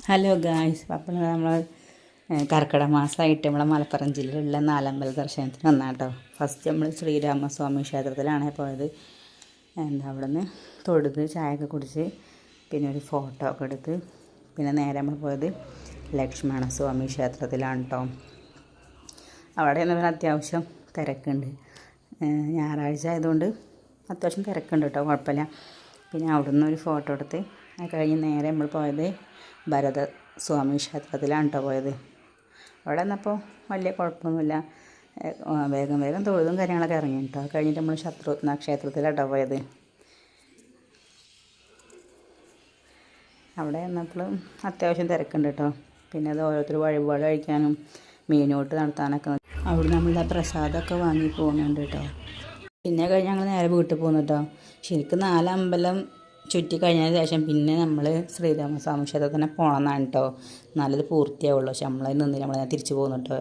Hello guys, അപ്പോൾ നമ്മൾ കർക്കിടക മാസമായിട്ട് നമ്മളെ മലപ്പുറം ജില്ലയിലുള്ള നാലമ്പല ദർശനത്തിന് വന്നാട്ടോ. ഫസ്റ്റ് നമ്മൾ ശ്രീരാമസ്വാമി ക്ഷേത്രത്തിലാണ് പോയത്. അവിടെ നിന്ന് തൊഴുത് ചായയൊക്കെ കുടിച്ച് പിന്നെ ഒരു ഫോട്ടോ ഒക്കെ എടുത്ത് പിന്നെ നേരെ നമ്മൾ പോയത് ലക്ഷ്മണസ്വാമി ക്ഷേത്രത്തിലാണ് കേട്ടോ. അവിടെ എന്ന് അത്യാവശ്യം തിരക്കുണ്ട്. ഞായറാഴ്ച ആയതുകൊണ്ട് അത്യാവശ്യം തിരക്കുണ്ട് കേട്ടോ, കുഴപ്പമില്ല. പിന്നെ അവിടെ നിന്ന് ഒരു ഫോട്ടോ എടുത്ത് അത് കഴിഞ്ഞ് നേരെ നമ്മൾ പോയത് ഭരതസ്വാമി ക്ഷേത്രത്തിലാണ് കേട്ടോ പോയത്. അവിടെ നിന്നപ്പോൾ വലിയ കുഴപ്പമൊന്നുമില്ല, വേഗം വേഗം തൊഴുതും കാര്യങ്ങളൊക്കെ ഇറങ്ങി കേട്ടോ. കഴിഞ്ഞിട്ട് നമ്മൾ ശത്രുഘ്ന ക്ഷേത്രത്തിലാണ് കേട്ടോ പോയത്. അവിടെ നിന്നപ്പോൾ അത്യാവശ്യം തിരക്കുണ്ട് കേട്ടോ. പിന്നെ അത് ഓരോരുത്തർ വഴിപാട് കഴിക്കാനും മീനോട്ട് നടത്താനൊക്കെ അവിടെ നമ്മളുടെ പ്രസാദമൊക്കെ വാങ്ങി പോകുന്നുണ്ട് കേട്ടോ. പിന്നെ കഴിഞ്ഞ് ഞങ്ങൾ നേരെ വീട്ടിൽ പോകുന്നു കേട്ടോ. ശരിക്കും 4 അമ്പലം ചുറ്റി കഴിഞ്ഞതിന് ശേഷം പിന്നെ നമ്മൾ ശ്രീരാമസ്വാമി ക്ഷേത്രത്തിൽ തന്നെ പോകണമെന്നാണ് കേട്ടോ. നല്ലത് പൂർത്തിയാവുള്ളൂ. പക്ഷെ നമ്മളതിൽ നിന്നില്ല, നമ്മൾ തിരിച്ചു പോകുന്നു കേട്ടോ.